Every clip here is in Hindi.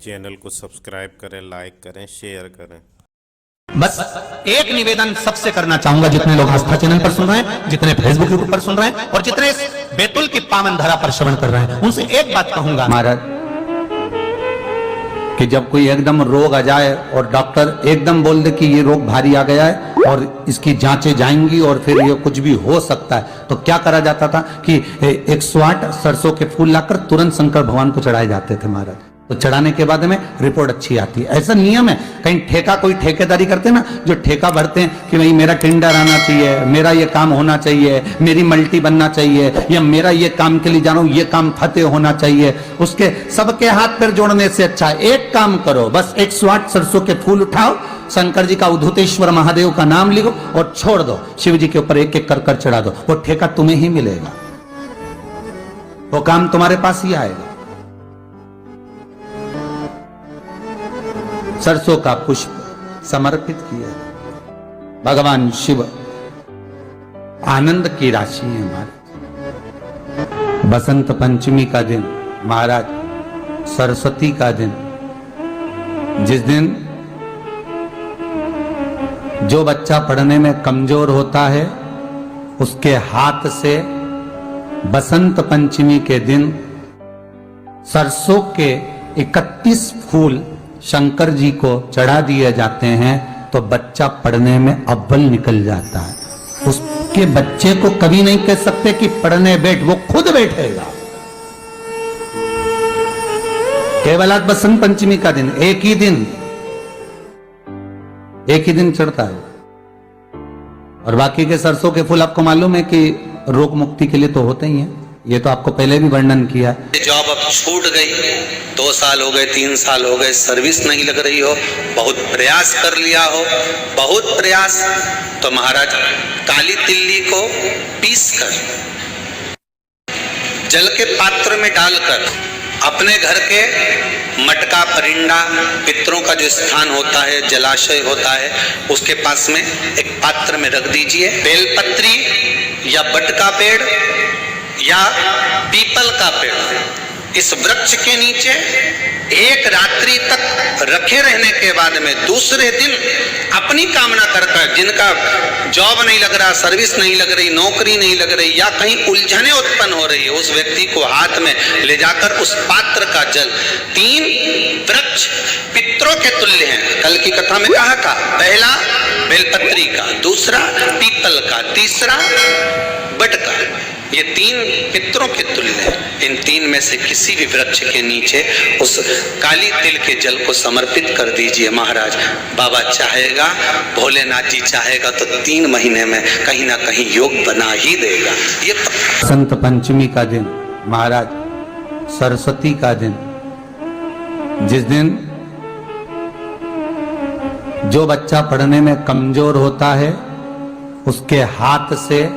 चैनल को सब्सक्राइब करें, लाइक करें, शेयर करें। बस एक निवेदन सबसे करना चाहूंगा, जितने लोग आस्था चैनल पर सुन रहे हैं, जितने फेसबुक यूट्यूब पर सुन रहे हैं और जितने बैतुल की पावन धरा पर श्रवण कर रहे हैं, उनसे एक बात कहूंगा महाराज कि जब कोई एकदम रोग आ जाए और डॉक्टर एकदम बोल दे कि ये रोग भारी आ गया है और इसकी जांचें जाएंगी और फिर ये कुछ भी हो सकता है, तो क्या करा जाता था कि 108 सरसों के फूल लाकर तुरंत शंकर भगवान को चढ़ाए जाते थे महाराज। तो चढ़ाने के बाद में रिपोर्ट अच्छी आती है। ऐसा नियम है। कहीं ठेका कोई ठेकेदारी करते ना, जो ठेका भरते हैं कि भाई मेरा टेंडर आना चाहिए, मेरा ये काम होना चाहिए, मेरी मल्टी बनना चाहिए, या मेरा ये काम के लिए जा रहा हूं, ये काम फतेह होना चाहिए, उसके सबके हाथ पैर जोड़ने से अच्छा एक काम करो, बस 108 सरसों के फूल उठाओ, शंकर जी का उद्धतेश्वर महादेव का नाम लिखो और छोड़ दो, शिव जी के ऊपर एक एक कर चढ़ा दो, वो ठेका तुम्हें ही मिलेगा, वो काम तुम्हारे पास ही आएगा। सरसों का पुष्प समर्पित किया, भगवान शिव आनंद की राशि है हमारे। बसंत पंचमी का दिन महाराज, सरस्वती का दिन, जिस दिन जो बच्चा पढ़ने में कमजोर होता है उसके हाथ से बसंत पंचमी के दिन सरसों के 31 फूल शंकर जी को चढ़ा दिए जाते हैं, तो बच्चा पढ़ने में अव्वल निकल जाता है। उसके बच्चे को कभी नहीं कह सकते कि पढ़ने बैठ, वो खुद बैठेगा। केवल आज बसंत पंचमी का दिन, एक ही दिन चढ़ता है, और बाकी के सरसों के फूल आपको मालूम है कि रोग मुक्ति के लिए तो होते ही हैं, ये तो आपको पहले भी वर्णन किया। जॉब अब छूट गई, 2 साल हो गए, 3 साल हो गए, सर्विस नहीं लग रही हो, बहुत प्रयास कर लिया हो, बहुत प्रयास, तो महाराज काली तिल्ली को पीसकर जल के पात्र में डालकर अपने घर के मटका परिंडा, पितरों का जो स्थान होता है, जलाशय होता है, उसके पास में एक पात्र में रख दीजिए। बेलपत्री या बट का पेड़ या पीपल का पेड़, इस वृक्ष के नीचे एक रात्रि तक रखे रहने के बाद में दूसरे दिन अपनी कामना कर, जिनका जॉब नहीं लग रहा, सर्विस नहीं लग रही, नौकरी नहीं लग रही, या कहीं उलझने उत्पन्न हो रही है, उस व्यक्ति को हाथ में ले जाकर उस पात्र का जल, 3 वृक्ष पितरों के तुल्य हैं, कल की कथा में कहा था, पहला बेलपत्री का, दूसरा पीपल का, तीसरा बट का, ये 3 पितरों के तुल्य हैं। इन 3 में से किसी भी वृक्ष के नीचे उस काली तिल के जल को समर्पित कर दीजिए महाराज। बाबा चाहेगा, भोलेनाथ जी चाहेगा तो 3 महीने में कहीं ना कहीं योग बना ही देगा। ये बसंत पंचमी का दिन महाराज, सरस्वती का दिन, जिस दिन जो बच्चा पढ़ने में कमजोर होता है उसके हाथ से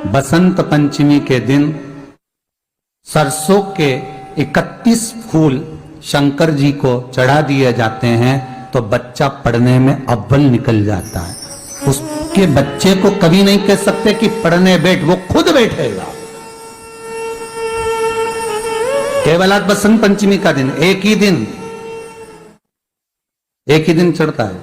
बसंत पंचमी के दिन सरसों के 31 फूल शंकर जी को चढ़ा दिए जाते हैं, तो बच्चा पढ़ने में अव्वल निकल जाता है। उसके बच्चे को कभी नहीं कह सकते कि पढ़ने बैठ, वो खुद बैठेगा। केवल आज बसंत पंचमी का दिन, एक ही दिन चढ़ता है,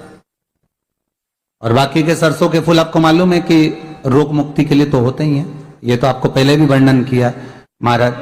और बाकी के सरसों के फूल आपको मालूम है कि रोग मुक्ति के लिए तो होते ही हैं, ये तो आपको पहले भी वर्णन किया महाराज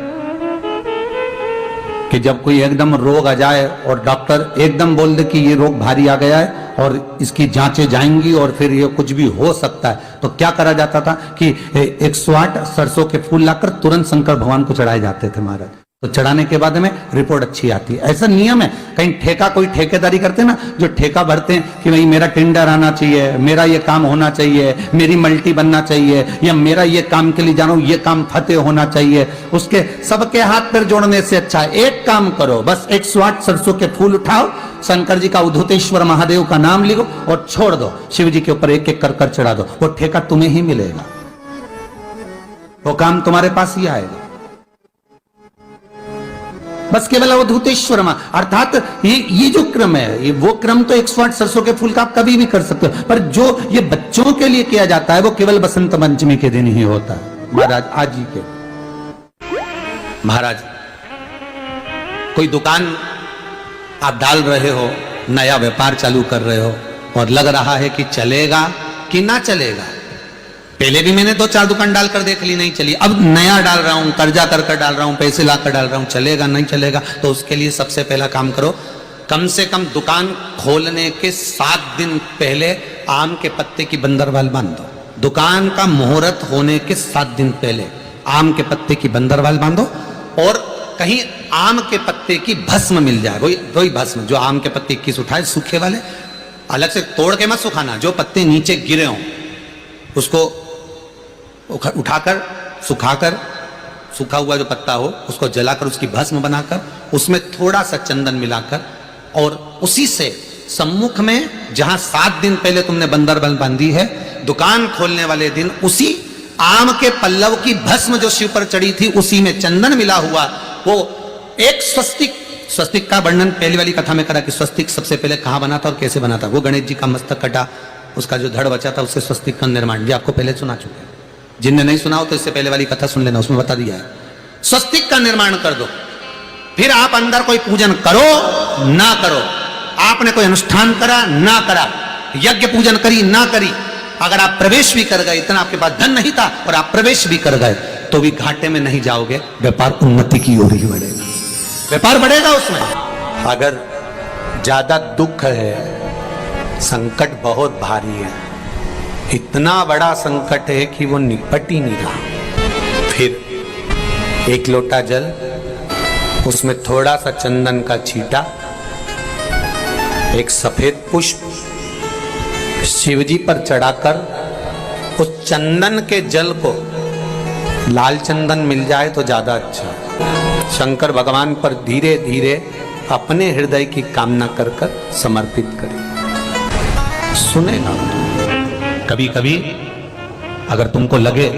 कि जब कोई एकदम रोग आ जाए और डॉक्टर एकदम बोल दे कि ये रोग भारी आ गया है और इसकी जांचें जाएंगी और फिर ये कुछ भी हो सकता है, तो क्या करा जाता था कि 108 सरसों के फूल लाकर तुरंत शंकर भगवान को चढ़ाए जाते थे महाराज। तो चढ़ाने के बाद में रिपोर्ट अच्छी आती है। ऐसा नियम है। कहीं ठेका कोई ठेकेदारी करते ना, जो ठेका भरते हैं कि भाई मेरा टेंडर आना चाहिए, मेरा ये काम होना चाहिए, मेरी मल्टी बनना चाहिए, या मेरा ये काम के लिए जा रहा हूं, ये काम फतेह होना चाहिए, उसके सबके हाथ पैर जोड़ने से अच्छा एक काम करो, बस 108 सरसों के फूल उठाओ, शंकर जी का उद्धतेश्वर महादेव का नाम लिखो और छोड़ दो, शिव जी के ऊपर एक एक कर चढ़ा दो, वो ठेका तुम्हें ही मिलेगा, वो काम तुम्हारे पास ही आएगा। बस केवल अवधूतेश्वर अर्थात ये जो क्रम है, ये वो क्रम तो 108 सरसों के फूल का आप कभी भी कर सकते हो, पर जो ये बच्चों के लिए किया जाता है वो केवल बसंत पंचमी के दिन ही होता है महाराज। आज ही के महाराज कोई दुकान आप डाल रहे हो, नया व्यापार चालू कर रहे हो और लग रहा है कि चलेगा कि ना चलेगा। पहले भी मैंने 2-4 दुकान डालकर देख ली, नहीं चली, अब नया डाल रहा हूं, कर्जा कर डाल रहा हूं, पैसे लाकर डाल रहा हूं, चलेगा नहीं चलेगा। तो उसके लिए सबसे पहला काम करो, कम से कम दुकान खोलने के 7 दिन पहले आम के पत्ते की बंदरवाल बांध दो। दुकान का मुहूर्त होने के 7 दिन पहले आम के पत्ते की बंदरवाल बांधो, और कहीं आम के पत्ते की भस्म मिल जाए, वही भस्म जो आम के पत्ते 21 उठाए सूखे वाले, अलग से तोड़ के मत सुखाना, जो पत्ते नीचे गिरे हों उसको उठाकर सुखाकर, सूखा हुआ जो पत्ता हो उसको जलाकर उसकी भस्म बनाकर उसमें थोड़ा सा चंदन मिलाकर, और उसी से सम्मुख में जहां 7 दिन पहले तुमने बंदरवाल बांधी है, दुकान खोलने वाले दिन उसी आम के पल्लव की भस्म जो शिव पर चढ़ी थी उसी में चंदन मिला हुआ वो एक स्वस्तिक का वर्णन पहली वाली कथा में करा कि स्वस्तिक सबसे पहले कहां बना था और कैसे बना था। वो गणेश जी का मस्तक कटा, उसका जो धड़ बचा था उससे स्वस्तिक का निर्माण, ये आपको पहले सुना चुके हैं। जिनने नहीं सुना हो तो इससे पहले वाली कथा सुन लेना, उसमें बता दिया है। स्वस्तिक का निर्माण कर दो, फिर आप अंदर कोई पूजन करो ना करो, आपने कोई अनुष्ठान करा ना करा, यज्ञ पूजन करी ना करी, अगर आप प्रवेश भी कर गए, इतना आपके पास धन नहीं था और आप प्रवेश भी कर गए, तो भी घाटे में नहीं जाओगे, व्यापार उन्नति की ओर ही बढ़ेगा, व्यापार बढ़ेगा उसमें। अगर ज्यादा दुख है, संकट बहुत भारी है, इतना बड़ा संकट है कि वो निपट ही नहीं रहा, फिर 1 लोटा जल, उसमें थोड़ा सा चंदन का छींटा, एक सफेद पुष्प शिवजी पर चढ़ाकर, उस चंदन के जल को लाल चंदन मिल जाए तो ज्यादा अच्छा, शंकर भगवान पर धीरे धीरे अपने हृदय की कामना कर कर समर्पित करें, सुनेगा। कभी कभी अगर तुमको लगे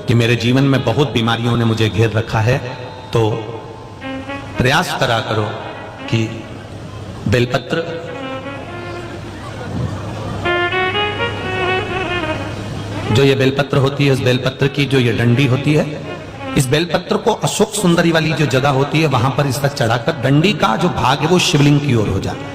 कि मेरे जीवन में बहुत बीमारियों ने मुझे घेर रखा है, तो प्रयास करा करो कि बेलपत्र, जो ये बेलपत्र होती है, उस बेलपत्र की जो ये डंडी होती है, इस बेलपत्र को अशोक सुंदरी वाली जो जगह होती है वहां पर इसका चढ़ाकर, डंडी का जो भाग है वो शिवलिंग की ओर हो जाए,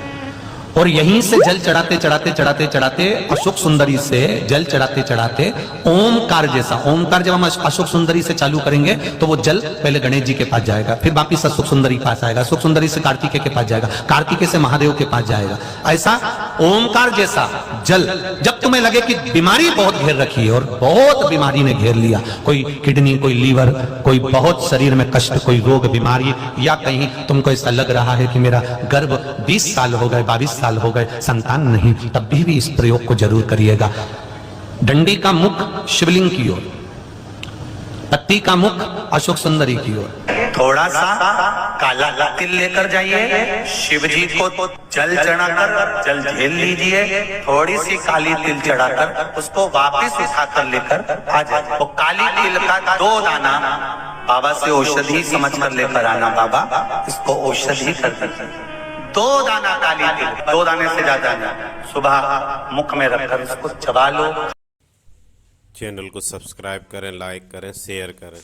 और यहीं से जल चढ़ाते चढ़ाते चढ़ाते चढ़ाते अशोक सुंदरी से जल चढ़ाते चढ़ाते ओमकार जैसा, ओमकार जब हम अशोक सुंदरी से चालू करेंगे तो वो जल पहले गणेश जी के पास जाएगा, फिर वापिस अशोक सुंदरी पास आएगा, अशोक सुंदरी से कार्तिकेय के पास जाएगा, कार्तिकेय से महादेव के पास जाएगा। ऐसा ओमकार जैसा जल, जब तुम्हें लगे कि बीमारी बहुत घेर रखी है और बहुत बीमारी ने घेर लिया, कोई किडनी, कोई लीवर, कोई बहुत शरीर में कष्ट, कोई रोग बीमारी, या कहीं तुमको ऐसा लग रहा है कि मेरा गर्भ 20 साल हो गए, 22 साल हो गए, संतान नहीं, तब भी इस प्रयोग को जरूर करिएगा। डंडी का मुख शिवलिंग की ओर, पत्ती का मुख अशोक सुंदरी की ओर, थोड़ा सा काला तिल लेकर जाइए, शिव जी को जल चढ़ाकर जल झेल लीजिए, थोड़ी सी काली तिल चढ़ाकर उसको वापस उठाकर लेकर आ जाए। वो काली तिल का 2 दाना बाबा से औषधि समझकर लेकर आना, बाबा इसको औषधि कर दीजिए, 2 दाना काली तिल, 2 दाने से ज्यादा नहीं, सुबह मुख में रखकर इसको चबा लो। चैनल को सब्सक्राइब करें, लाइक करें, शेयर करें।